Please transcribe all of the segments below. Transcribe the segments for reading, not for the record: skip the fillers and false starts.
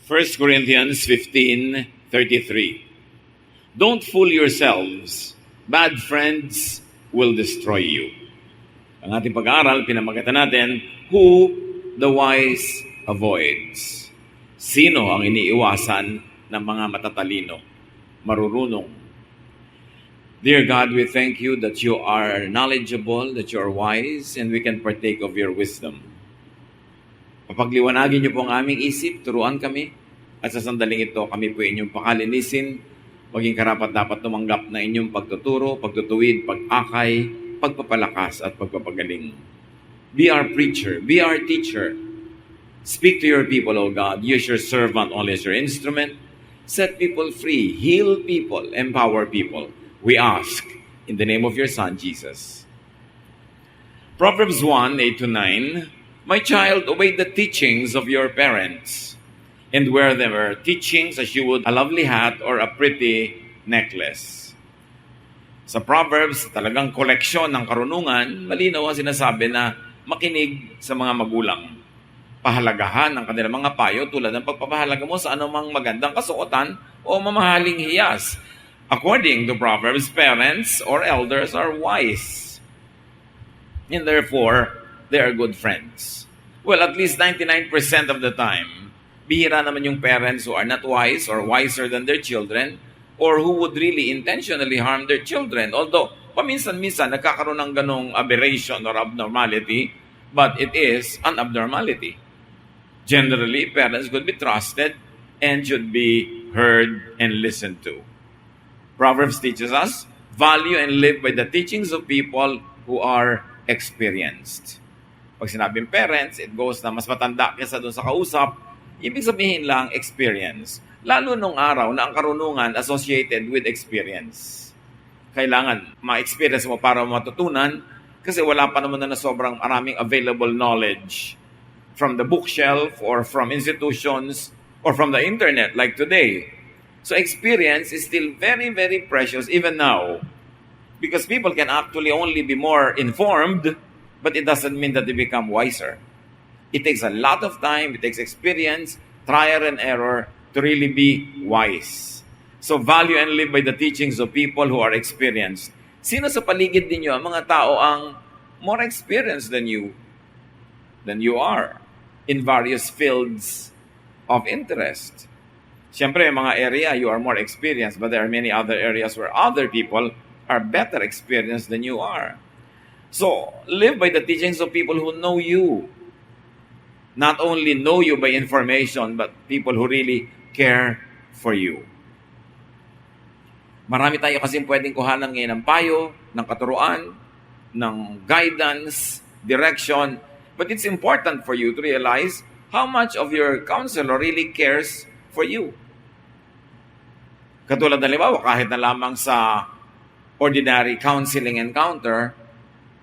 First Corinthians 15:33. Don't fool yourselves. Bad friends will destroy you. Ang ating pag-aaral, pinamagatan natin, who the wise avoids. Sino ang iniiwasan ng mga matatalino, marurunong? Dear God, we thank you that you are knowledgeable, that you are wise, and we can partake of your wisdom. Papagliwanagin niyo po ang aming isip, turuan kami, at sa sandaling ito, kami po inyong pakalinisin, maging karapat-dapat tumanggap na inyong pagtuturo, pagtutuwid, pag-akay, pagpapalakas, at pagpapagaling. Be our preacher, be our teacher. Speak to your people, O God. Use your servant only as your instrument. Set people free, heal people, empower people. We ask in the name of your Son, Jesus. Proverbs 1:8-9. My child, obey the teachings of your parents, and wear their teachings as you would a lovely hat or a pretty necklace. Sa Proverbs, talagang koleksyon ng karunungan, malinaw ang sinasabi na makinig sa mga magulang. Pahalagahan ang kanilang mga payo tulad ng pagpapahalaga mo sa anumang magandang kasuotan o mamahaling hiyas. According to Proverbs, parents or elders are wise, and therefore, they are good friends. Well, at least 99% of the time, bihira naman yung parents who are not wise or wiser than their children or who would really intentionally harm their children. Although, paminsan-minsan, nagkakaroon ng ganong aberration or abnormality, but it is an abnormality. Generally, parents could be trusted and should be heard and listened to. Proverbs teaches us, value and live by the teachings of people who are experienced. Pag sinabing parents, it goes na mas matanda kaysa doon sa kausap, ibig sabihin lang experience. Lalo nung araw na ang karunungan associated with experience. Kailangan ma-experience mo para matutunan kasi wala pa naman na sobrang maraming available knowledge from the bookshelf or from institutions or from the internet like today. So experience is still very, very precious even now because people can actually only be more informed, but it doesn't mean that they become wiser. It takes a lot of time, it takes experience, trial and error to really be wise. So value and live by the teachings of people who are experienced. Sino sa paligid ninyo ang mga tao ang more experienced than you are in various fields of interest? Siyempre, mga area, you are more experienced, but there are many other areas where other people are better experienced than you are. So, live by the teachings of people who know you. Not only know you by information, but people who really care for you. Marami tayo kasing pwedeng kuhanan ngayon ng payo, ng katuruan, ng guidance, direction. But it's important for you to realize how much of your counselor really cares for you. Katulad ng halimbawa, kahit na lamang sa ordinary counseling encounter,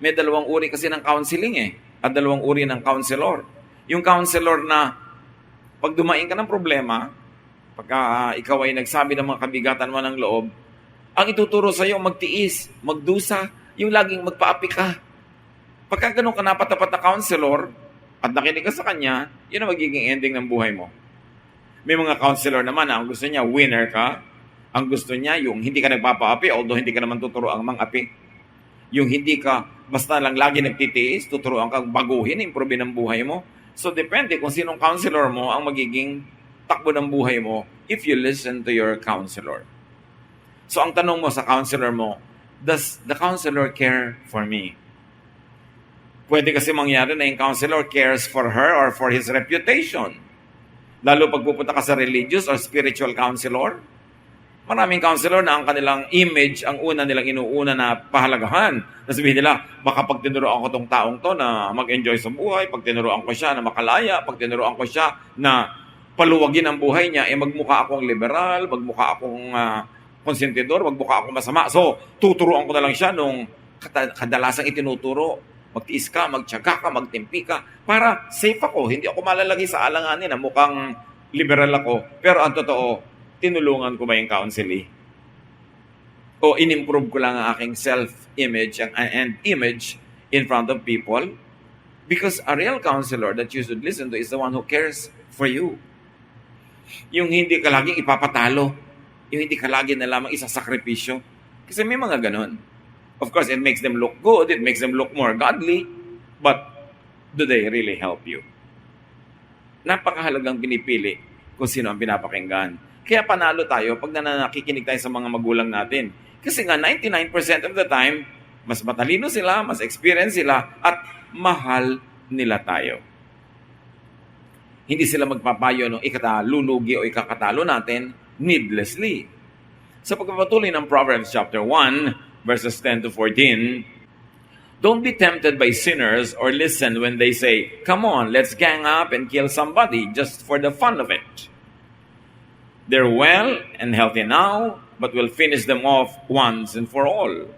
may dalawang uri kasi ng counseling at dalawang uri ng counselor. Yung counselor na pag dumaing ka ng problema, pagka ikaw ay nagsabi ng mga kabigatan mo ng loob, ang ituturo sa iyo magtiis, magdusa, yung laging magpaapi ka. Pagka ganun ka napatapat na counselor at nakinig ka sa kanya, yun ang magiging ending ng buhay mo. May mga counselor naman na ang gusto niya, winner ka. Ang gusto niya, yung hindi ka nagpapaapi, although hindi ka naman tuturo ang mang-api. Yung hindi ka, basta lang lagi nagtitiis, tuturuan kang baguhin, improve ng buhay mo. So, depende kung sinong counselor mo ang magiging takbo ng buhay mo if you listen to your counselor. So, ang tanong mo sa counselor mo, does the counselor care for me? Pwede kasi mangyari na yung counselor cares for her or for his reputation. Lalo pag pupunta ka sa religious or spiritual counselor, maraming counselor na ang kanilang image, ang una nilang inuuna na pahalagahan. Nasabihin nila, baka pag tinuruan ko tong taong to na mag-enjoy sa buhay, pag tinuruan ko siya na makalaya, pag tinuruan ko siya na paluwagin ang buhay niya, magmukha akong liberal, magmukha akong konsentidor, magmukha akong masama. So, tuturuan ko na lang siya nung kadalasang itinuturo. Magtiis ka, magtiyaga ka, magtimpi ka, para safe ako. Hindi ako malalagay sa alanganin na mukhang liberal ako. Pero ang totoo, tinulungan ko ba yung counseling? O in-improve ko lang ang aking self-image and image in front of people? Because a real counselor that you should listen to is the one who cares for you. Yung hindi ka laging ipapatalo. Yung hindi ka lagi na lamang isasakripisyo. Kasi may mga ganon. Of course, it makes them look good. It makes them look more godly. But do they really help you? Napakahalagang pinipili kung sino ang pinapakinggan. Kaya panalo tayo pag nakikinig tayo sa mga magulang natin. Kasi nga 99% of the time, mas matalino sila, mas experience sila, at mahal nila tayo. Hindi sila magpapayo ng ikatalulugi o ikakatalo natin needlessly. Sa pagpapatuloy ng Proverbs chapter 1, verses 10 to 14, don't be tempted by sinners or listen when they say, come on, let's gang up and kill somebody just for the fun of it. They're well and healthy now, but we'll finish them off once and for all.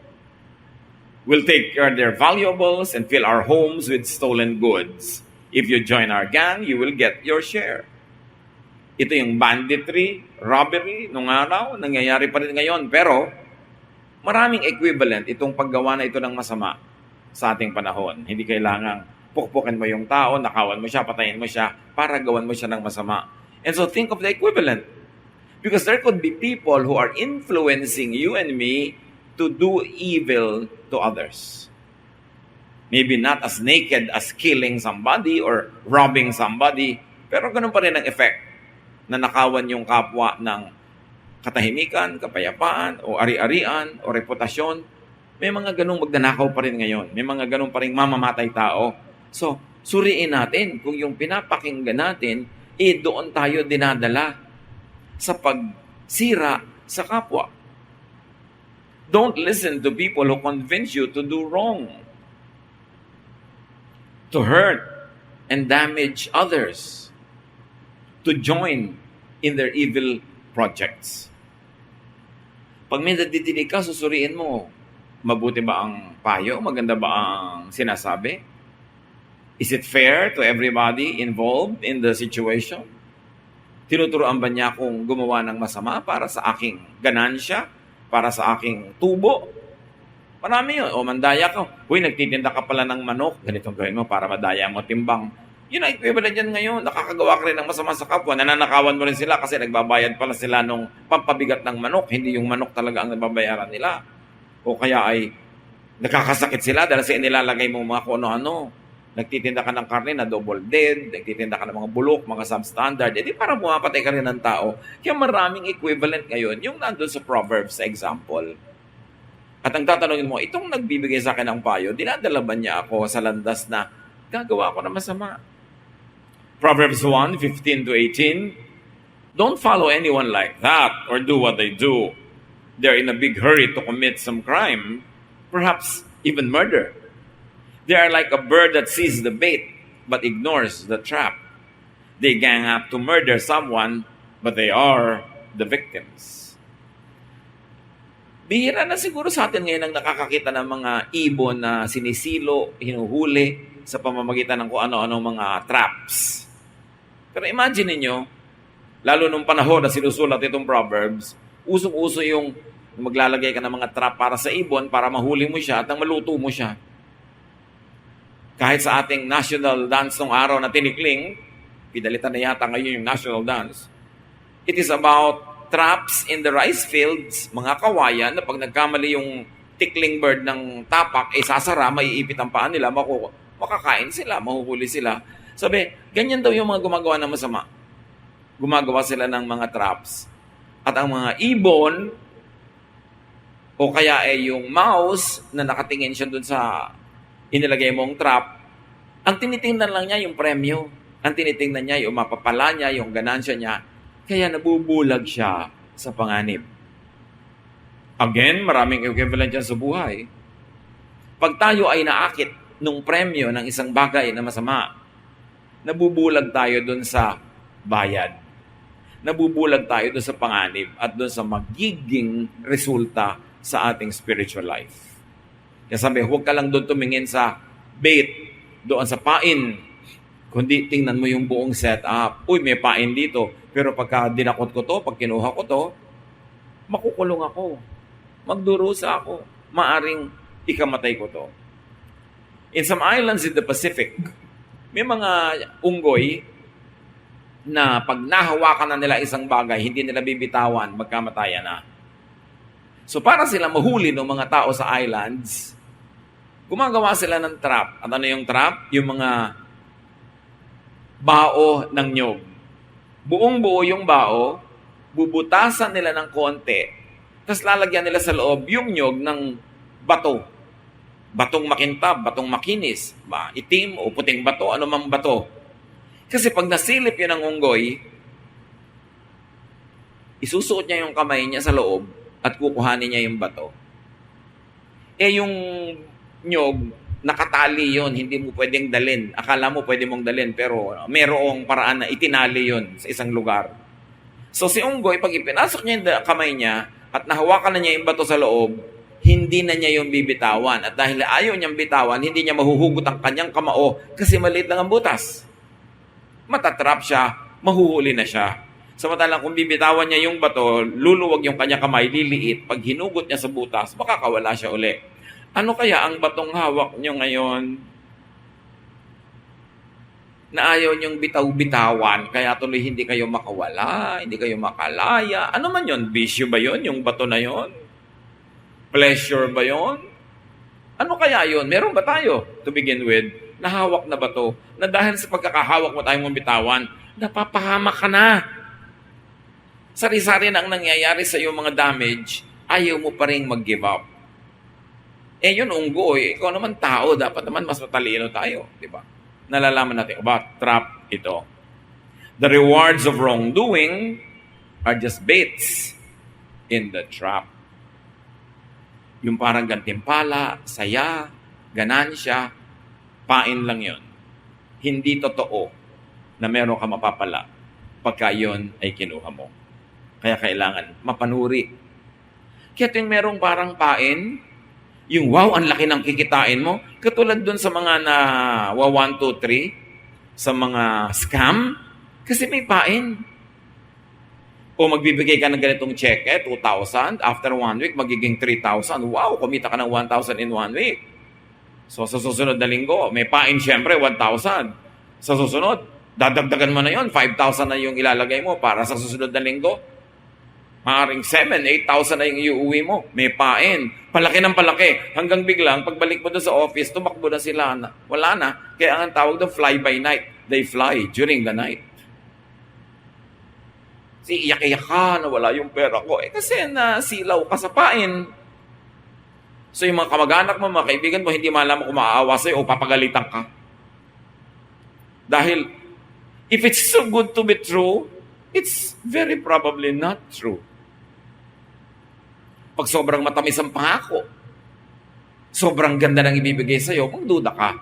We'll take care of their valuables and fill our homes with stolen goods. If you join our gang, you will get your share. Ito yung banditry, robbery, nung araw, nangyayari pa rin ngayon. Pero, maraming equivalent itong paggawa na ito ng masama sa ating panahon. Hindi kailangang pukpukin mo yung tao, nakawan mo siya, patayin mo siya, para gawan mo siya ng masama. And so, think of the equivalent. Because there could be people who are influencing you and me to do evil to others. Maybe not as naked as killing somebody or robbing somebody, pero ganun pa rin ang effect na nakawan yung kapwa ng katahimikan, kapayapaan, o ari-arian, o reputasyon. May mga ganung magnanakaw pa rin ngayon. May mga ganung pa rin mamamatay tao. So, suriin natin kung yung pinapakinggan natin, doon tayo dinadala sa pagsira sa kapwa. Don't listen to people who convince you to do wrong, to hurt and damage others, to join in their evil projects. Pag may nadidinig ka, susuriin mo, mabuti ba ang payo? Maganda ba ang sinasabi? Is it fair to everybody involved in the situation? Tinuturoan ba niya kung gumawa ng masama para sa aking ganansya? Para sa aking tubo? Marami yun. O mandaya ka. Uy, nagtitinda ka pala ng manok. Ganitong gawin mo para madaya mo timbang. Yun ang equivalent dyan ngayon. Nakakagawa ka rin ng masama sa kapwa. Nananakawan mo rin sila kasi nagbabayad pala sila nung pampabigat ng manok. Hindi yung manok talaga ang nababayaran nila. O kaya ay nakakasakit sila dahil sa inilalagay mo mga kung ano-ano. Nagtitinda ka ng karne na double dead, nagtitinda ka ng mga bulok, mga substandard, edi para bumapatay ka rin ng tao. Kaya maraming equivalent ngayon, yung nandun sa Proverbs sa example. At ang tatanungin mo, itong nagbibigay sa akin ng payo, dinadala ba niya ako sa landas na gagawa ako ng masama? Proverbs 1, 15 to 18, don't follow anyone like that or do what they do. They're in a big hurry to commit some crime, perhaps even murder. They are like a bird that sees the bait but ignores the trap. They gang up to murder someone, but they are the victims. Bihira na siguro sa atin ngayon ang nakakakita ng mga ibon na sinisilo, hinuhuli sa pamamagitan ng kung ano-ano mga traps. Pero imagine niyo, lalo nung panahon na sinusulat itong Proverbs, usong-uso yung maglalagay ka ng mga trap para sa ibon para mahuli mo siya at maluto mo siya. Kahit sa ating national dance ng araw na tinikling, pinalitan na yata ngayon yung national dance, it is about traps in the rice fields, mga kawayan, na pag nagkamali yung tickling bird ng tapak, sasara, maiipit ang paan nila, makakain sila, mahuhuli sila. Sabi, ganyan daw yung mga gumagawa ng masama. Gumagawa sila ng mga traps. At ang mga ibon, o kaya yung mouse na nakatingin siya dun sa inilagay mong trap, ang tinitingnan lang niya yung premyo. Ang tinitingnan niya yung mapapala niya, yung ganansya niya. Kaya nabubulag siya sa panganib. Again, maraming equivalent yan sa buhay. Pag tayo ay naakit nung premyo ng isang bagay na masama, nabubulag tayo dun sa bayad. Nabubulag tayo dun sa panganib at dun sa magiging resulta sa ating spiritual life. Kaya sabi, huwag ka lang doon tumingin sa bait, doon sa pain, kundi tingnan mo yung buong setup. Uy, may pain dito. Pero pagka dinakot ko to, pag kinuha ko to, makukulong ako. Magdurusa ako. Maaring ikamatay ko to. In some islands in the Pacific, may mga unggoy na pag nahawakan na nila isang bagay, hindi nila bibitawan, magkamatayan na. So para sila mahuli ng mga tao sa islands, gumagawa sila ng trap. At ano yung trap? Yung mga bao ng nyog. Buong buo yung bao, bubutasan nila ng konti, tapos lalagyan nila sa loob yung nyog ng bato. Batong makintab, batong makinis, itim o puting bato, ano mang bato. Kasi pag nasilip yun ng unggoy, isusuot niya yung kamay niya sa loob at kukuhanin niya yung bato. Yung nyog, nakatali yon, hindi mo pwedeng dalin. Akala mo pwede mong dalin, pero merong paraan na itinali yon sa isang lugar. So si unggoy, pag ipinasok niya yung kamay niya at nahawakan na niya yung bato sa loob, hindi na niya yung bibitawan. At dahil ayaw niyang bitawan, hindi niya mahuhugot ang kanyang kamao kasi maliit lang ang butas. Matatrap siya, mahuhuli na siya. Samantalang kung bibitawan niya yung bato, luluwag yung kanyang kamay, liliit. Pag hinugot niya sa butas, makakawala siya uli. Ano kaya ang batong hawak niyo ngayon na ayaw niyong bitaw-bitawan, kaya tuloy hindi kayo makawala, hindi kayo makalaya? Ano man yon? Bisyo ba yon? Yung bato na yon? Pleasure ba yon? Ano kaya yon? Meron ba tayo, to begin with, na hawak na bato, na dahil sa pagkakahawak mo tayong bitawan, napapahamak ka na. Sari-sari na ang nangyayari sa iyong mga damage, ayaw mo pa rin mag-give up. Yun, unggoy, ikaw naman tao, dapat naman mas matalino tayo, di ba? Nalalaman natin, trap ito. The rewards of wrongdoing are just baits in the trap. Yung parang gantimpala, saya, ganansya, pain lang yon. Hindi totoo na meron ka mapapala pagka yun ay kinuha mo. Kaya kailangan mapanuri. Kaya tuwing merong parang pain, yung wow, ang laki ng kikitain mo, katulad dun sa mga na 1, 2, 3, sa mga scam, kasi may pain. O magbibigay ka ng ganitong cheque, 2,000, after 1 week, magiging 3,000. Wow, kumita ka ng 1,000 in 1 week. So sa susunod na linggo, may pain syempre, 1,000. Sa susunod, dadagdagan mo na yon, 5,000 na yung ilalagay mo para sa susunod na linggo. Maaring 7,000, 8,000 na yung iuwi mo. May pain. Palaki ng palaki. Hanggang biglang, pagbalik mo doon sa office, tumakbo na sila. Wala na. Kaya ang tawag doon, fly by night. They fly during the night. Iyak-iyak ka na wala yung pera ko. Kasi nasilaw ka sa pain. So yung mga kamag-anak mo, mga kaibigan mo, hindi malaman kung maaawa sa'yo o papagalitan ka. Dahil, if it's so good to be true, it's very probably not true. Pag sobrang matamis ang pangako, sobrang ganda ng ibibigay sa'yo, magduda ka.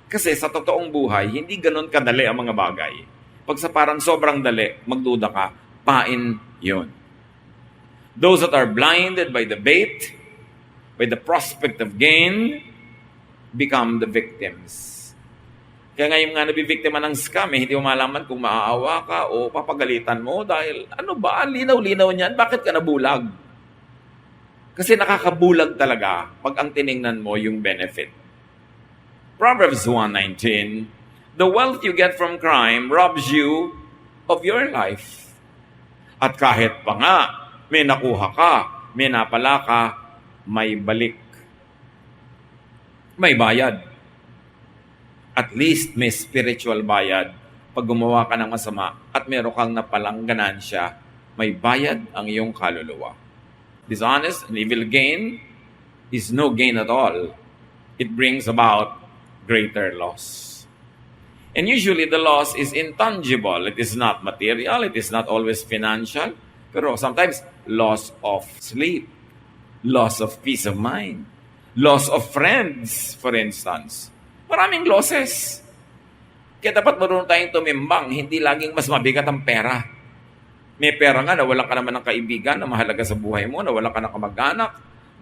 Kasi sa totoong buhay, hindi ganun kadali ang mga bagay. Pag sa parang sobrang dali, magduda ka, pain yun. Those that are blinded by the bait, by the prospect of gain, become the victims. Kaya ngayon nga nabibiktima ng scam, hindi mo malaman kung maaawa ka o papagalitan mo dahil ano ba, linaw-linaw niyan, bakit ka nabulag? Kasi nakakabulag talaga pag ang tiningnan mo yung benefit. Proverbs 1:19, the wealth you get from crime robs you of your life. At kahit pa nga, may nakuha ka, may napala ka, may balik. May bayad. At least may spiritual bayad. Pag gumawa ka ng masama at meron kang napalang ganansya, may bayad ang iyong kaluluwa. Dishonest and evil gain is no gain at all. It brings about greater loss. And usually the loss is intangible. It is not material. It is not always financial. Pero sometimes loss of sleep, loss of peace of mind, loss of friends, for instance. Maraming losses. Kaya dapat marunong tayong tumimbang, hindi laging mas mabigat ang pera. May pera nga, nawalan ka naman ng kaibigan na mahalaga sa buhay mo, nawalan ka ng kamag-anak,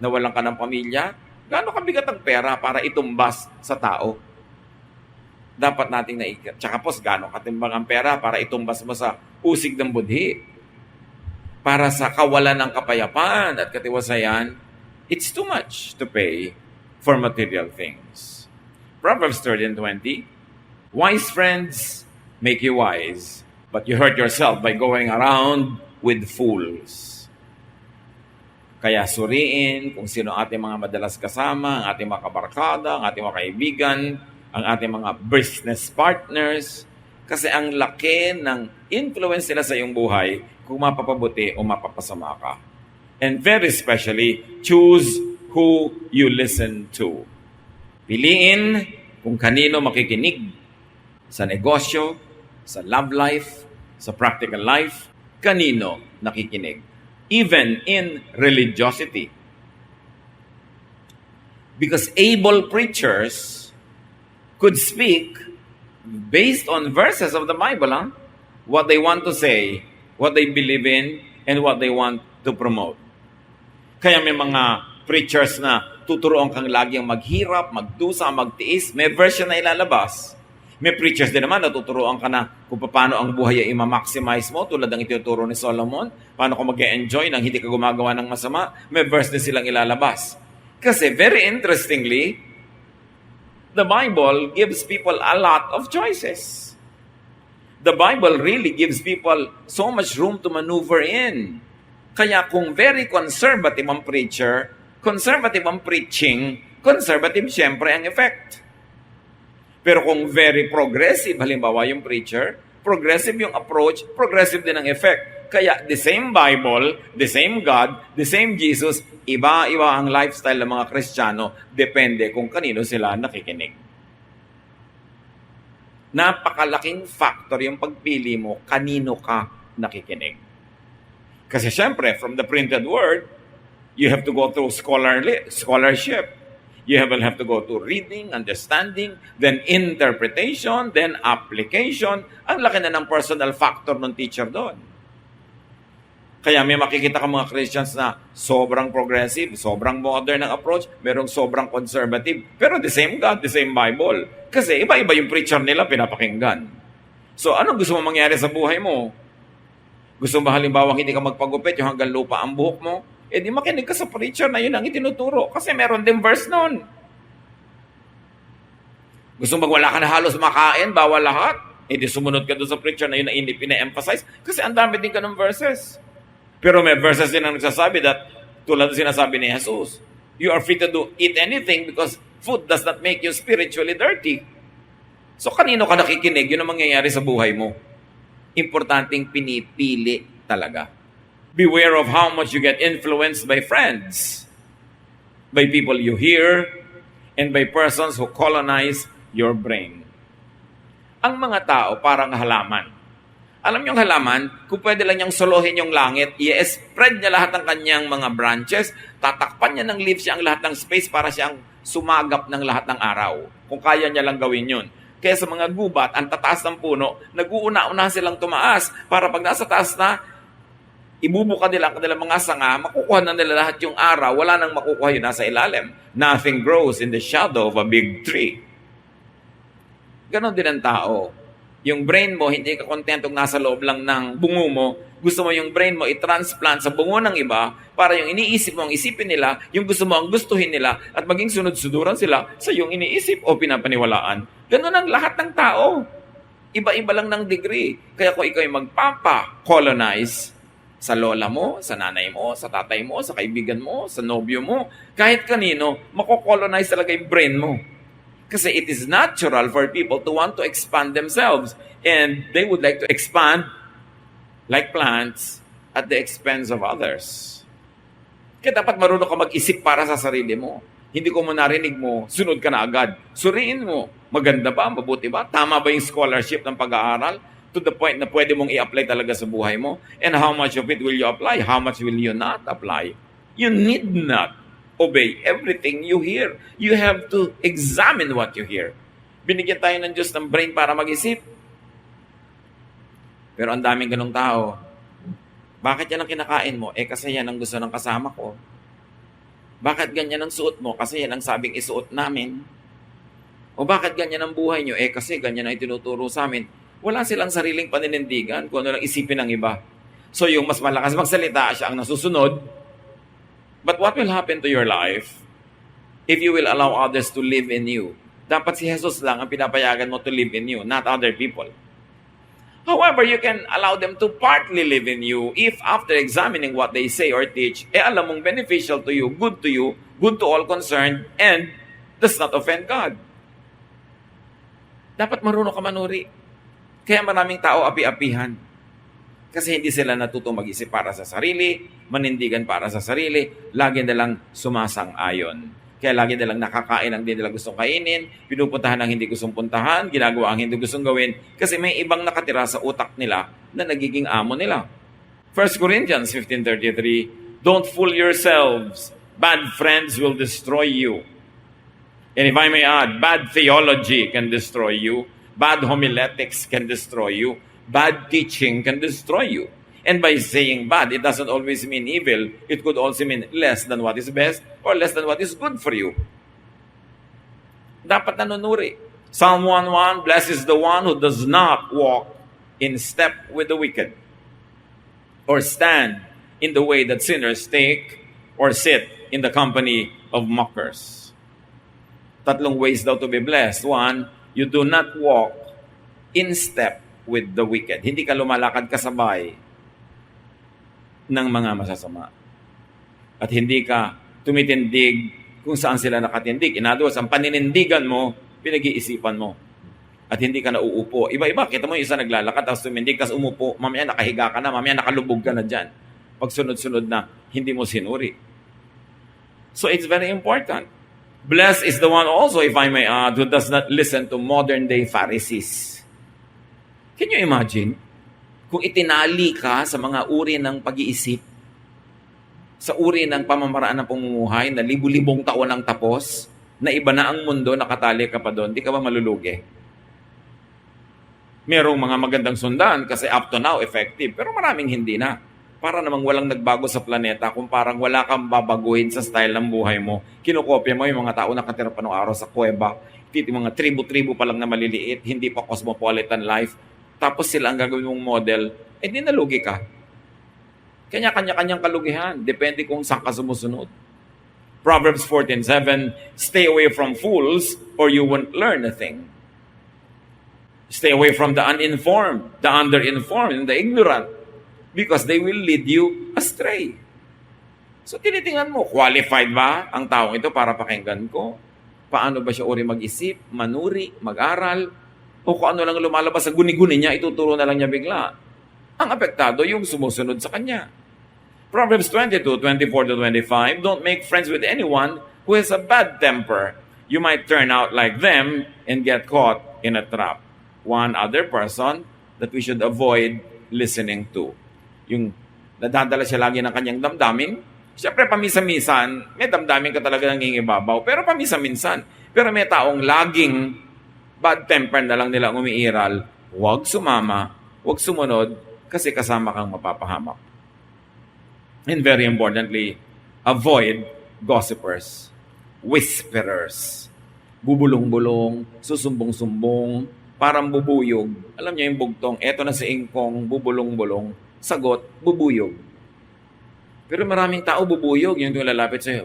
nawalan ka ng pamilya. Gaano kabigat ang pera para itumbas sa tao? Dapat nating naikat. Tsaka po, gaano katimbang ang pera para itumbas mo sa usig ng budhi? Para sa kawalan ng kapayapaan at katiwasayan, it's too much to pay for material things. Proverbs 13:20, wise friends make you wise, But you hurt yourself by going around with fools. Kaya suriin kung sino ating mga madalas kasama, ang ating mga kabarkada, ang ating mga kaibigan, ang ating mga business partners. Kasi ang laki ng influence nila sa iyong buhay kung mapapabuti o mapapasama ka. And very especially, choose who you listen to. Piliin kung kanino makikinig sa negosyo, sa love life, sa practical life, kanino nakikinig. Even in religiosity. Because able preachers could speak based on verses of the Bible, what they want to say, what they believe in, and what they want to promote. Kaya may mga preachers na tuturuan kang laging maghirap, magdusa, magtiis, may version na ilalabas. May preachers din naman na tuturuan ka na kung paano ang buhay ay ima-maximize mo, tulad ng ituturo ni Solomon, paano ka mag-enjoy nang hindi ka gumagawa ng masama, may verse din silang ilalabas. Kasi very interestingly, the Bible gives people a lot of choices. The Bible really gives people so much room to maneuver in. Kaya kung very conservative ang preacher, conservative ang preaching, conservative siyempre ang effect. Pero kung very progressive, halimbawa yung preacher, progressive yung approach, progressive din ang effect. Kaya the same Bible, the same God, the same Jesus, iba-iba ang lifestyle ng mga Kristiyano, depende kung kanino sila nakikinig. Napakalaking factor yung pagpili mo, kanino ka nakikinig. Kasi syempre, from the printed word, you have to go through scholarship. You will have to go to reading, understanding, then interpretation, then application. Ang laki na ng personal factor ng teacher doon. Kaya may makikita ka mga Christians na sobrang progressive, sobrang modern ang approach, merong sobrang conservative. Pero the same God, the same Bible. Kasi iba-iba yung preacher nila pinapakinggan. So anong gusto mo mangyari sa buhay mo? Gusto mo halimbawa hindi ka magpagupit, yung hanggang lupa ang buhok mo? Eh di makinig ka sa preacher na yun ang itinuturo. Kasi meron din verse nun. Gusto mo wala ka na halos makain, bawal lahat? Eh di sumunod ka doon sa preacher na yun ang pina-emphasize. Kasi ang dami din ka ng verses. Pero may verses din ang nagsasabi that, tulad ng sinasabi ni Jesus, you are free to eat anything because food does not make you spiritually dirty. So kanino ka nakikinig? Yun ang mangyayari sa buhay mo. Importanteng pinipili talaga. Beware of how much you get influenced by friends, by people you hear, and by persons who colonize your brain. Ang mga tao parang halaman. Alam niyo ang halaman, kung pwede lang niyang solohin yung langit, i-spread niya lahat ng kanyang mga branches, tatakpan niya ng leaves siya ang lahat ng space para siyang sumagap ng lahat ng araw. Kung kaya niya lang gawin yun. Kaya sa mga gubat, ang tataas ng puno, nag-uuna-una silang tumaas para pag nasa taas na, ibubuka nila ang kanilang mga sanga, makukuha na nila lahat yung araw, wala nang makukuha yun nasa ilalim. Nothing grows in the shadow of a big tree. Ganon din ang tao. Yung brain mo, hindi ka kontentong nasa loob lang ng bungo mo. Gusto mo yung brain mo i-transplant sa bungo ng iba para yung iniisip mo ang isipin nila, yung gusto mo ang gustuhin nila, at maging sunod-suduran sila sa yung iniisip o pinapaniwalaan. Ganon ang lahat ng tao. Iba-iba lang ng degree. Kaya kung ikaw ay magpapa-colonize sa lola mo, sa nanay mo, sa tatay mo, sa kaibigan mo, sa nobyo mo, kahit kanino, mako-colonize talaga yung brain mo. Kasi it is natural for people to want to expand themselves. And they would like to expand like plants at the expense of others. Kaya dapat marunong ka mag-isip para sa sarili mo. Hindi ko mo narinig mo, sunod ka na agad. Suriin mo, maganda ba, mabuti ba? Tama ba yung scholarship ng pag-aaral? To the point na pwede mong i-apply talaga sa buhay mo? And how much of it will you apply? How much will you not apply? You need not obey everything you hear. You have to examine what you hear. Binigyan tayo ng Diyos ng brain para mag-isip. Pero ang daming ganong tao. Bakit yan ang kinakain mo? Eh kasi yan ang gusto ng kasama ko. Bakit ganyan ang suot mo? Kasi yan ang sabing isuot namin. O bakit ganyan ang buhay nyo? Eh kasi ganyan ang tinuturo sa amin. Wala silang sariling paninindigan kung ano lang isipin ng iba. So yung mas malakas magsalita, siya ang nasusunod. But what will happen to your life if you will allow others to live in you? Dapat si Jesus lang ang pinapayagan mo to live in you, not other people. However, you can allow them to partly live in you if after examining what they say or teach, alam mong beneficial to you, good to all concerned, and does not offend God. Dapat marunong ka manuri. Kaya maraming tao api-apihan. Kasi hindi sila natutong mag-isip para sa sarili, manindigan para sa sarili, lagi nilang sumasang-ayon. Kaya lagi nilang nakakain ang hindi nila gustong kainin, pinupuntahan ang hindi gustong puntahan, ginagawa ang hindi gustong gawin, kasi may ibang nakatira sa utak nila na nagiging amo nila. 1 Corinthians 15:33, don't fool yourselves. Bad friends will destroy you. And if I may add, bad theology can destroy you. Bad homiletics can destroy you. Bad teaching can destroy you. And by saying bad, it doesn't always mean evil. It could also mean less than what is best or less than what is good for you. Dapat nanunuri. Psalm 1:1, blessed is the one who does not walk in step with the wicked or stand in the way that sinners take or sit in the company of mockers. Tatlong ways daw to be blessed. One, you do not walk in step with the wicked. Hindi ka lumalakad kasabay ng mga masasama. At hindi ka tumitindig kung saan sila nakatindig. In other words, ang paninindigan mo, pinag-iisipan mo. At hindi ka nauupo. Iba-iba, kita mo yung isa naglalakad, tapos tumindig, tapos umupo, mamaya nakahiga ka na, mamaya nakalubog ka na dyan. Pag sunod-sunod na, hindi mo sinuri. So it's very important. Blessed is the one also, if I may add, who does not listen to modern-day Pharisees. Can you imagine? Kung itinali ka sa mga uri ng pag-iisip, sa uri ng pamamaraan ng pamumuhay na libu-libong taon ang tapos, na iba na ang mundo, nakatali ka pa doon, di ka ba malulugi? Merong mga magandang sundan kasi up to now effective, pero maraming hindi na. Para namang walang nagbago sa planeta kung parang wala kang babaguhin sa style ng buhay mo. Kinokopya mo yung mga tao nakatira pa noong araw sa kuweba, mga tribu-tribu pa lang na maliliit, hindi pa cosmopolitan life. Tapos sila ang gagawin mong model, di nalugi ka. Kanya-kanya-kanyang kalugihan. Depende kung saan ka sumusunod. Proverbs 14:7, stay away from fools or you won't learn a thing. Stay away from the uninformed, the underinformed, and the ignorant because they will lead you astray. So tinitingnan mo, qualified ba ang taong ito para pakinggan ko? Paano ba siya uri mag-isip, manuri, mag-aral? O kung ano lang lumalabas sa guni-guni niya, ituturo na lang niya bigla. Ang apektado yung sumusunod sa kanya. Proverbs 22:24-25, don't make friends with anyone who has a bad temper. You might turn out like them and get caught in a trap. One other person that we should avoid listening to. Yung nadadala siya lagi ng kanyang damdamin. Siyempre, pamisa-minsan, may damdamin ka talaga nangingibabaw. Pero pamisa-minsan. Pero may taong laging bad temper na lang nila umiiral, huwag sumama, huwag sumunod, kasi kasama kang mapapahamak. And very importantly, avoid gossipers, whisperers, bubulong-bulong, susumbong-sumbong, parang bubuyog. Alam niyo yung bugtong, eto na si Ingkong, bubulong-bulong, sagot, bubuyog. Pero maraming tao bubuyog, yung lalapit sa'yo.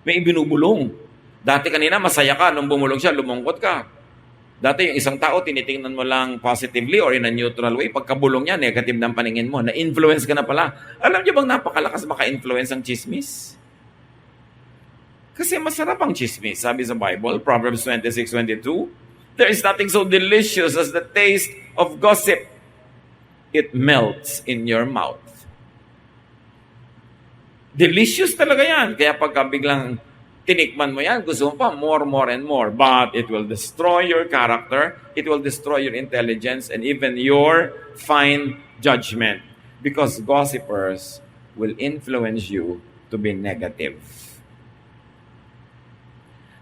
May ibinubulong. Dati kanina, masaya ka. Nung bumulong siya, lumungkot ka. Dati yung isang tao, tinitingnan mo lang positively or in a neutral way. Pagkabulong niya, negative ng paningin mo. Na-influence ka na pala. Alam niyo bang napakalakas maka-influence ang chismis? Kasi masarap ang chismis. Sabi sa Bible, Proverbs 26:22, there is nothing so delicious as the taste of gossip. It melts in your mouth. Delicious talaga yan. Kaya pagka biglang tinikman mo yan, gusto mo pa more and more. But it will destroy your character, it will destroy your intelligence, and even your fine judgment. Because gossipers will influence you to be negative.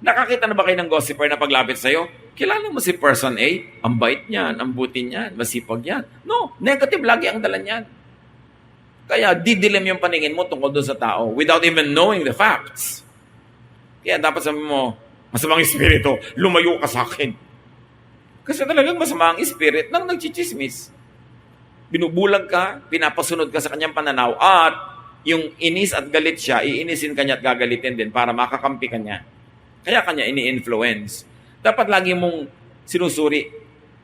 Nakakita na ba kayo ng gossiper na paglapit sa'yo? Kilala mo si person A? Ang bait niyan, ang buti niyan, masipag yan. No, negative lagi ang dala niyan. Kaya didilim yung paningin mo tungkol doon sa tao without even knowing the facts. Kaya dapat sabi mo, masamang espiritu, lumayo ka sa akin. Kasi talagang masamang spirit nang nagchichismis. Binubulag ka, pinapasunod ka sa kanyang pananaw, at yung inis at galit siya, iinisin kanya at gagalitin din para makakampi kanya. Kaya kanya ini-influence. Dapat lagi mong sinusuri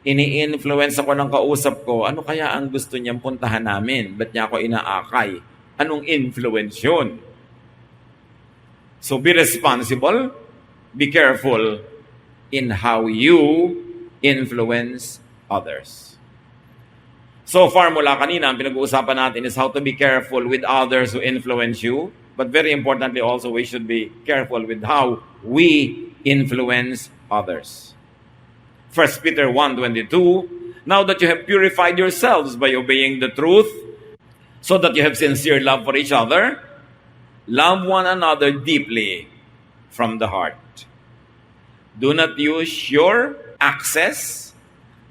Ini-influence ako ng kausap ko, ano kaya ang gusto niyang puntahan namin? Ba't niya ako inaakay? Anong influence yun? So be responsible, be careful in how you influence others. So far mula kanina, ang pinag-uusapan natin is how to be careful with others who influence you. But very importantly also, we should be careful with how we influence others. 1 Peter 1:22, now that you have purified yourselves by obeying the truth, so that you have sincere love for each other, love one another deeply from the heart. Do not use your access,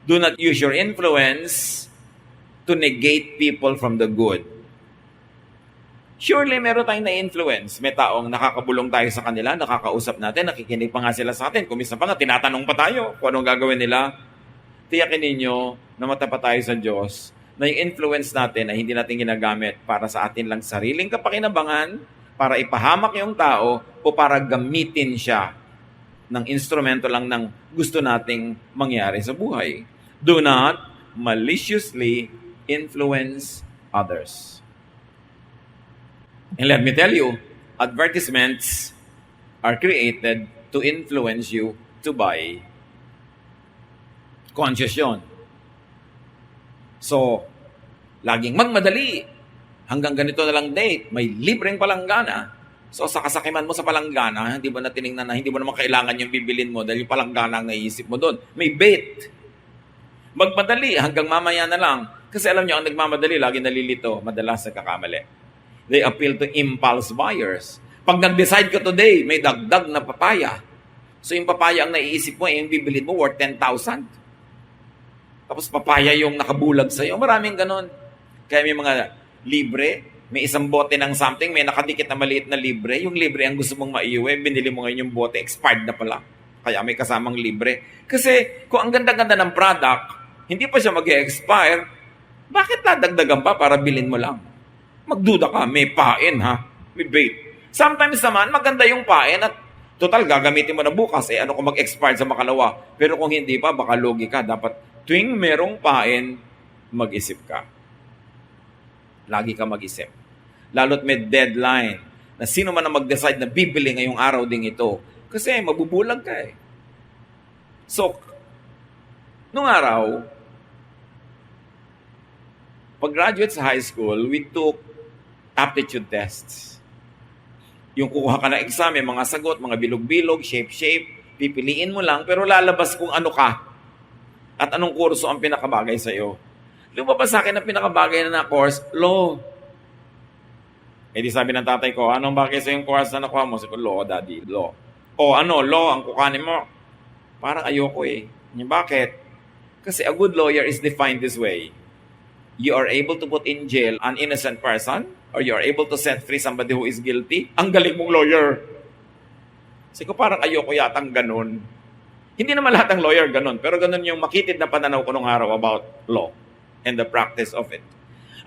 do not use your influence to negate people from the good. Surely, meron tayong na-influence. May taong nakakabulong tayo sa kanila, nakakausap natin, nakikinig pa nga sila sa atin. Kumisa pa nga, tinatanong pa tayo kung anong gagawin nila. Tiyakin ninyo na matapat tayo sa Diyos na yung influence natin ay hindi natin ginagamit para sa atin lang sariling kapakinabangan, para ipahamak yung tao, o para gamitin siya ng instrumento lang ng gusto nating mangyari sa buhay. Do not maliciously influence others. And let me tell you, advertisements are created to influence you to buy. Conscious yun. So, laging magmadali. Hanggang ganito na lang date. May libreng palanggana. So, sa kasakiman mo sa palanggana, hindi mo na tinignan na hindi mo naman kailangan yung bibilin mo dahil yung palanggana ang naiisip mo doon. May bait. Magmadali hanggang mamaya na lang. Kasi alam nyo, ang nagmamadali, lagi nalilito, madalas nagkakamali. They appeal to impulse buyers. Pag nag-decide ka today, may dagdag na papaya. So yung papaya ang naiisip mo, yung bibilin mo worth 10,000. Tapos papaya yung nakabulag sa'yo. Maraming ganon. Kaya may mga libre, may isang bote ng something, may nakadikit na maliit na libre. Yung libre ang gusto mong maiuwi, binili mo ngayon yung bote, expired na pala. Kaya may kasamang libre. Kasi kung ang ganda-ganda ng product, hindi pa siya mag-expire, bakit dadagdagan pa para bilhin mo lang? Magduda ka, may pain ha, may bait. Sometimes naman, maganda yung pain at total, gagamitin mo na bukas, ano kung mag-expire sa makalawa. Pero kung hindi pa, baka logi ka. Dapat tuwing merong pain, mag-isip ka. Lagi ka mag-isip. Lalo't may deadline na sino man ang mag-decide na bibili ngayong araw ding ito. Kasi mabubulag ka eh. So, nung araw, pag-graduate sa high school, we took aptitude tests. Yung kukuha ka ng exam, may mga sagot, mga bilog-bilog, shape-shape, pipiliin mo lang, pero lalabas kung ano ka at anong kurso ang pinakabagay sa'yo. Lumabas sa akin ang pinakabagay na course, law. Eh di sabi ng tatay ko, anong bagay sa yung course na nakuha mo? Sabi ko, law, daddy, law. O ano, law ang kukanin mo? Parang ayoko eh. Bakit? Kasi a good lawyer is defined this way. You are able to put in jail an innocent person or you are able to set free somebody who is guilty. Ang galing mong lawyer. Kasi ko parang ayoko yatang ganun. Hindi naman lahat ng lawyer ganun, pero ganun yung makitid na pananaw ko nung araw about law and the practice of it.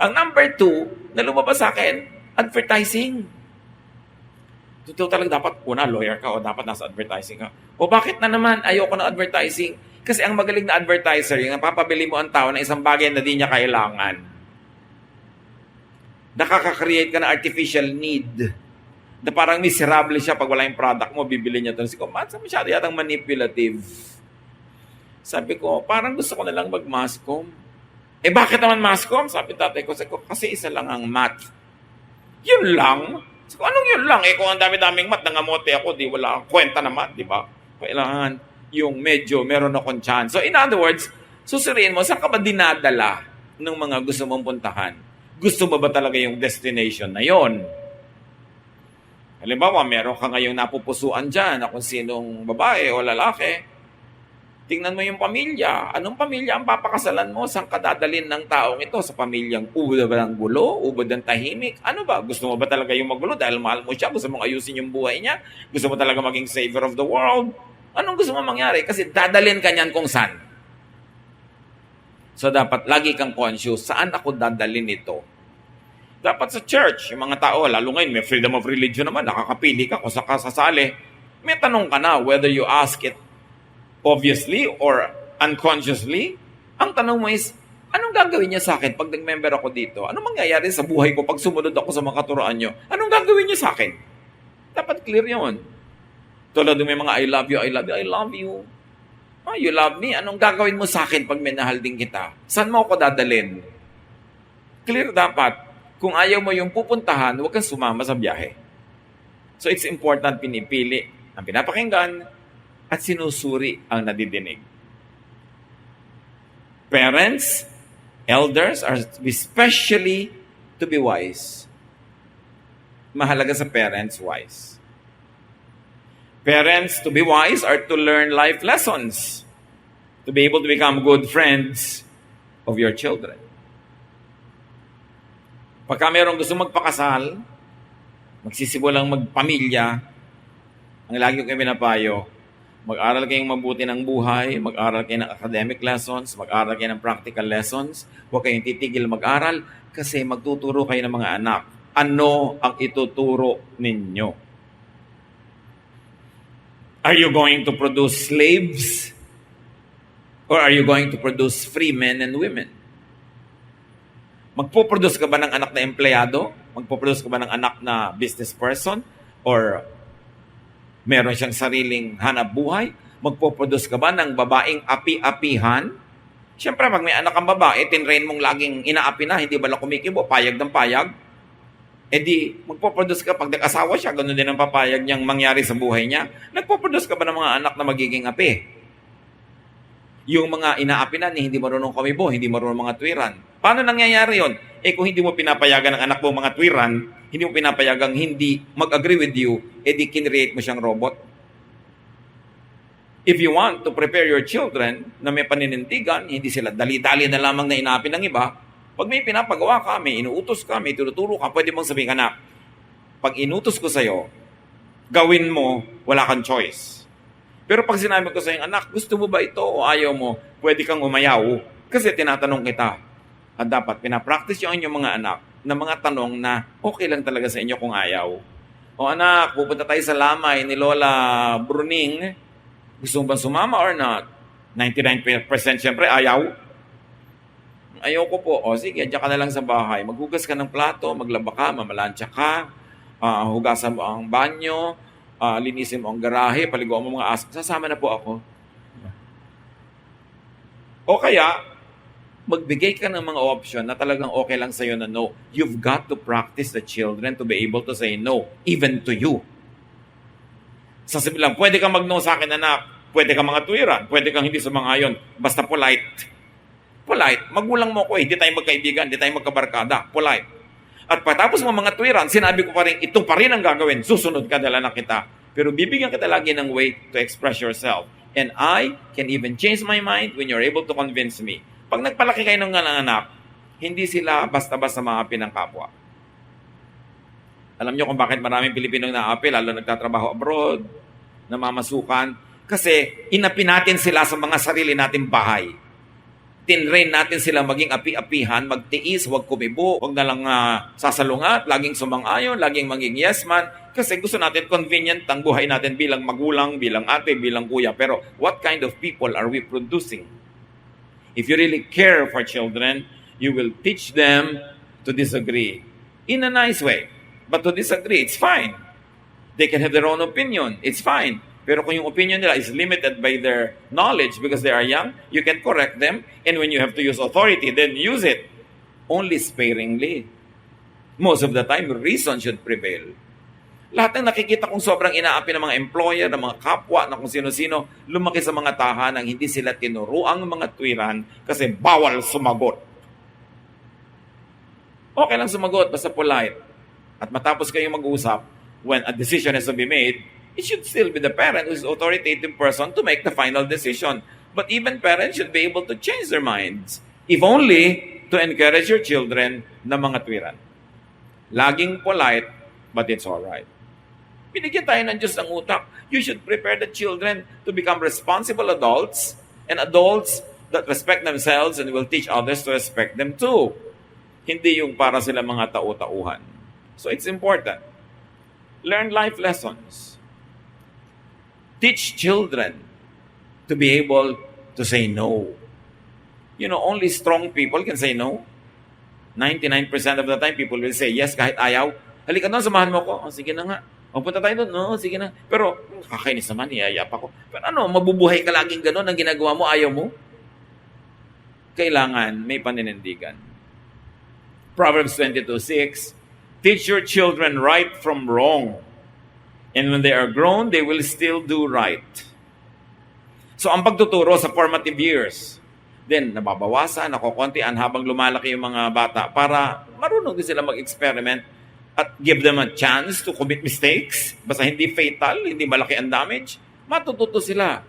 Ang number 2 na lumabas sa akin, advertising. Totoo talaga dapat una lawyer ka o dapat nasa advertising ka. O bakit na naman ayoko ng advertising? Kasi ang magaling na advertiser, yung napapabili mo ang tao na isang bagay na di niya kailangan. Nakaka-create ka ng artificial need. Na parang miserable siya pag wala yung product mo, bibili niya ito. Sabi ko, masyado yatang manipulative. Sabi ko, parang gusto ko na lang mag-masscom. Eh bakit naman masscom? Sabi tatay ko, kasi isa lang ang math. Yun lang. Sabi ko, anong yun lang? Eh kung ang dami-daming math, nangamote ako, di wala akong kwenta na math, di ba? Kailangan yung medyo meron akong chance. So in other words, susuriin mo, saan ka ba dinadala ng mga gusto mong puntahan? Gusto mo ba talaga yung destination na yon? Halimbawa, meron ka ngayong napupusuan dyan na kung sinong babae o lalaki. Tingnan mo yung pamilya. Anong pamilya ang papakasalan mo? Saan ka dadalhin ng taong ito? Sa pamilyang ubod ba ng gulo? Ubod ng tahimik? Ano ba? Gusto mo ba talaga yung magulo dahil mahal mo siya? Gusto mong ayusin yung buhay niya? Gusto mo talaga maging savior of the world? Anong gusto mo mangyari? Kasi dadalhin ka niyan kung saan. So dapat lagi kang conscious, saan ako dadalhin ito? Dapat sa church, yung mga tao, lalo ngayon may freedom of religion naman, nakakapili ka kung saan ka sasali. May tanong ka na whether you ask it obviously or unconsciously, ang tanong mo is, anong gagawin niya sa akin pag nag-member ako dito? Anong mangyayari sa buhay ko pag sumunod ako sa mga katuroan niyo? Anong gagawin niya sa akin? Dapat clear yun. Tulad ng may mga I love you, I love you, I love you. Oh, you love me? Anong gagawin mo sa akin pag minahal din kita? Saan mo ako dadalhin? Clear dapat. Kung ayaw mo yung pupuntahan, huwag kang sumama sa biyahe. So it's important pinipili ang pinapakinggan at sinusuri ang nadidinig. Parents, elders are especially to be wise. Mahalaga sa parents, wise. Parents, to be wise are to learn life lessons, to be able to become good friends of your children. Pagka mayroong gusto magpakasal, magsisimulang magpamilya, ang lagi ko kayo pinapayo, mag-aral kayong mabuti ng buhay, mag-aral kayo ng academic lessons, mag-aral kayo ng practical lessons, huwag kayong titigil mag-aral kasi magtuturo kayo ng mga anak. Ano ang ituturo ninyo? Are you going to produce slaves? Or are you going to produce free men and women? Magpo-produce ka ba ng anak na empleyado? Magpo-produce ka ba ng anak na business person? Or meron siyang sariling hanap buhay? Magpo-produce ka ba ng babaeng api-apihan? Siyempre, pag may anak kang babae, tinrain mong laging inaapi na, hindi ba lang kumikibo, payag ng payag? E di, magpo-produce ka pag nag-asawa siya, ganoon din ang papayag niyang mangyari sa buhay niya. Nagpo-produce ka ba ng mga anak na magiging api? Yung mga inaapi na, hindi marunong kumibo, hindi marunong mga tuwiran. Paano nangyayari yon? Eh kung hindi mo pinapayagan ng anak mo mga tuwiran, hindi mo pinapayagang hindi mag-agree with you, eh di kinreate mo siyang robot. If you want to prepare your children na may paninindigan, hindi sila dali-dali na lamang na inaapi ng iba, pag may pinapagawa ka, may inuutos ka, may tinuturo ka, pwede mong sabihin, anak, pag inutos ko sa'yo, gawin mo, wala kang choice. Pero pag sinabi ko sa'yo, anak, gusto mo ba ito o ayaw mo, pwede kang umayaw. Kasi tinatanong kita. At dapat pinapractice yung inyong mga anak na mga tanong na okay lang talaga sa inyo kung ayaw. O anak, pupunta tayo sa lamay ni Lola Bruning. Gusto mo ba sumama or not? 99% siyempre ayaw. Ayoko po. O sige, diyan ka na lang sa bahay. Maghugas ka ng plato, maglaba ka, mamalansya ka, hugasan mo ang banyo, linisin mo ang garahe, paliguan mo mga aso. Sasama na po ako. O kaya, magbigay ka ng mga option na talagang okay lang sa'yo na no. You've got to practice the children to be able to say no, even to you. Sasabihin lang, pwede kang mag-no sa akin, anak. Pwede kang mga tuwiran. Pwede kang hindi sumangayon. Basta polite. Polite. Magulang mo ko hindi tayo magkaibigan, hindi tayo magkabarkada. Polite. At patapos mo mga tuwiran, sinabi ko pa rin, ito pa rin ang gagawin. Susunod ka, dala na kita. Pero bibigyan kita lagi ng way to express yourself. And I can even change my mind when you're able to convince me. Pag nagpalaki kayo ng anak, hindi sila basta-basta maapi ng kapwa. Alam niyo kung bakit maraming Pilipinong naapi, lalo nagtatrabaho abroad, namamasukan, kasi inapi natin sila sa mga sarili nating bahay. Tinrain natin sila maging api-apihan, magtiis, huwag kumibo, huwag na lang sasalungat, laging sumang-ayon, laging maging yes man, kasi gusto natin convenient ang buhay natin bilang magulang, bilang ate, bilang kuya. Pero what kind of people are we producing? If you really care for children, you will teach them to disagree in a nice way. But to disagree, it's fine. They can have their own opinion. It's fine. Pero kung yung opinion nila is limited by their knowledge because they are young, you can correct them. And when you have to use authority, then use it. Only sparingly. Most of the time, reason should prevail. Lahat ng nakikita kong sobrang inaapi ng mga employer, ng mga kapwa, ng kung sino-sino, lumaki sa mga tahanang hindi sila tinuruang mga tuwiran kasi bawal sumagot. Okay lang sumagot, basta polite. At matapos kayong mag-usap, when a decision has to be made, it should still be the parent who is the authoritative person to make the final decision. But even parents should be able to change their minds, if only to encourage your children na mga tuwiran. Laging polite, but it's alright. Binigyan tayo ng Diyos ng utak. You should prepare the children to become responsible adults and adults that respect themselves and will teach others to respect them too. Hindi yung para sila mga tau-tauhan. So it's important. Learn life lessons. Teach children to be able to say no. Only strong people can say no. 99% of the time, people will say yes kahit ayaw. Halika doon, samahan mo ko. Sige na nga. Punta tayo doon. No, sige na. Pero, kakainis naman, iyayap ako. Pero mabubuhay ka laging gano'n ang ginagawa mo, ayaw mo? Kailangan may paninindigan. Proverbs 22:6, teach your children right from wrong. And when they are grown, they will still do right. So, ang pagtuturo sa formative years, then nababawasan, nakukuntian habang lumalaki yung mga bata para marunong din sila mag-experiment at give them a chance to commit mistakes. Basta hindi fatal, hindi malaki ang damage, matututo sila.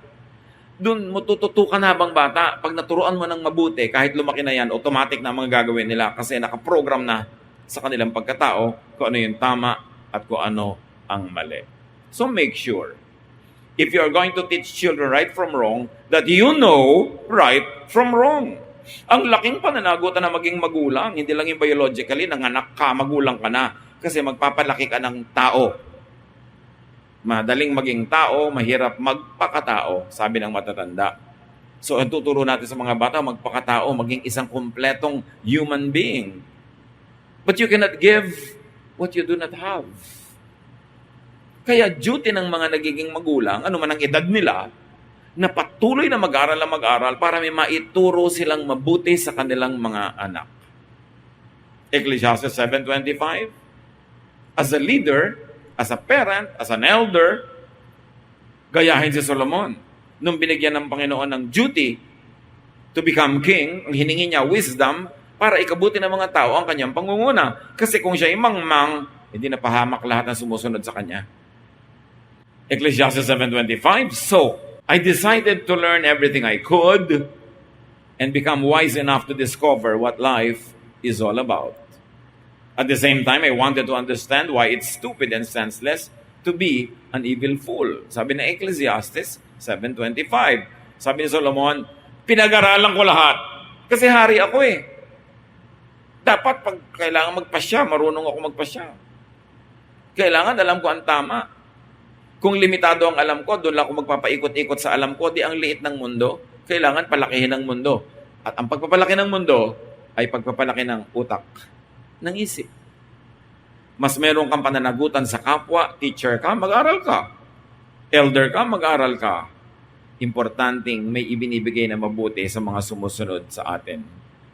Doon mo tututukan habang bata. Pag naturuan mo ng mabuti, kahit lumaki na yan, automatic na ang mga gagawin nila kasi nakaprogram na sa kanilang pagkatao kung ano yung tama at kung ano ang mali. So make sure, if you are going to teach children right from wrong, that you know right from wrong. Ang laking pananagutan na maging magulang, hindi lang yung biologically, nanganak ka, magulang ka na, kasi magpapalaki ka ng tao. Madaling maging tao, mahirap magpakatao, sabi ng matatanda. So, ang tuturo natin sa mga bata, magpakatao, maging isang kumpletong human being. But you cannot give what you do not have. Kaya duty ng mga nagiging magulang, ano man ang edad nila, na patuloy na mag-aral para may maituro silang mabuti sa kanilang mga anak. Ecclesiastes 7:25, as a leader, as a parent, as an elder, gayahin si Solomon. Nung binigyan ng Panginoon ng duty to become king, ang hiningi niya wisdom para ikabuti ng mga tao ang kanyang pangunguna. Kasi kung siya imangmang, hindi napahamak lahat ng sumusunod sa kanya. Ecclesiastes 7:25, so I decided to learn everything I could and become wise enough to discover what life is all about. At the same time, I wanted to understand why it's stupid and senseless to be an evil fool. Sabi ng Ecclesiastes 7:25. Sabi ni Solomon, pinag-aralan ko lahat. Kasi hari ako eh. Dapat pag kailangan magpasya, marunong ako magpasya. Kailangan alam ko ang tama. Kung limitado ang alam ko, doon lang ako magpapaikot-ikot sa alam ko, di ang liit ng mundo. Kailangan palakihin ang mundo. At ang pagpapalaki ng mundo ay pagpapalaki ng utak, ng isip. Mas meron kang pananagutan sa kapwa, teacher ka, mag-aral ka. Elder ka, mag-aral ka. Importanteng may ibinibigay na mabuti sa mga sumusunod sa atin.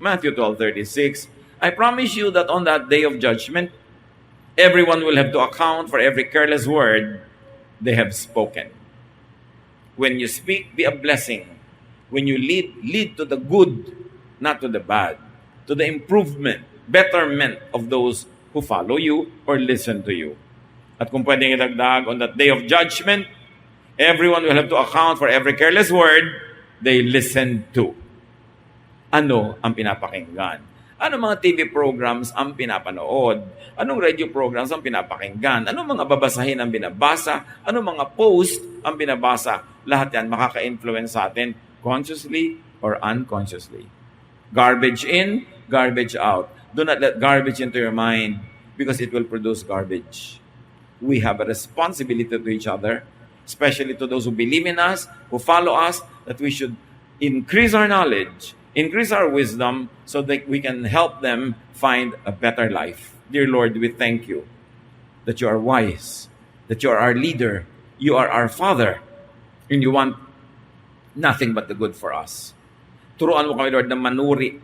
Matthew 12:36, I promise you that on that day of judgment, everyone will have to account for every careless word they have spoken. When you speak, be a blessing. When you lead to the good, not to the bad. To the improvement, betterment of those who follow you or listen to you. At kung pwedeng idagdag, on that day of judgment, everyone will have to account for every careless word they listen to. Ano ang pinapakinggan? Anong mga TV programs ang pinapanood? Anong radio programs ang pinapakinggan? Anong mga babasahin ang binabasa? Anong mga post ang binabasa? Lahat yan makaka-influence sa atin consciously or unconsciously. Garbage in, garbage out. Do not let garbage into your mind because it will produce garbage. We have a responsibility to each other, especially to those who believe in us, who follow us, that we should increase our knowledge, increase our wisdom so that we can help them find a better life. Dear Lord, we thank you that you are wise, that you are our leader, you are our Father, and you want nothing but the good for us. Turuan mo kami, Lord, na manuri.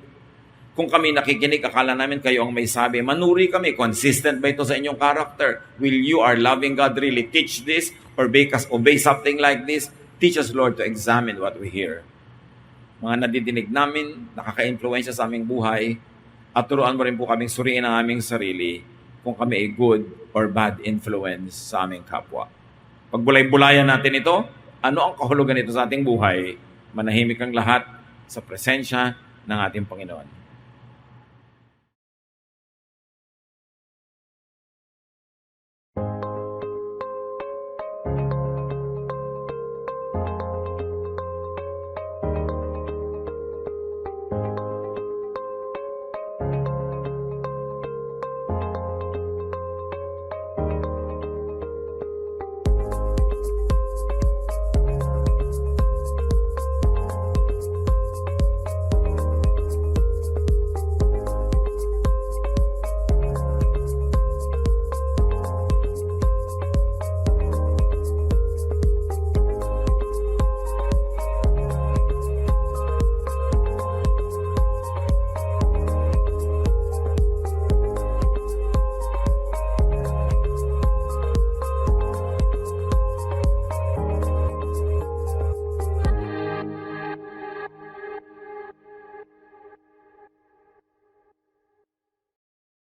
Kung kami nakikinig, akala namin kayo ang may sabi. Manuri kami. Consistent ba ito sa inyong character? Will you, our loving God, really teach this or make us obey something like this? Teach us, Lord, to examine what we hear. Mga nadidinig namin, nakaka-influensya sa aming buhay, at turuan mo rin po kaming suriin ang aming sarili kung kami ay good or bad influence sa aming kapwa. Pagbulay-bulayan natin ito, ano ang kahulugan nito sa ating buhay? Manahimik ang lahat sa presensya ng ating Panginoon.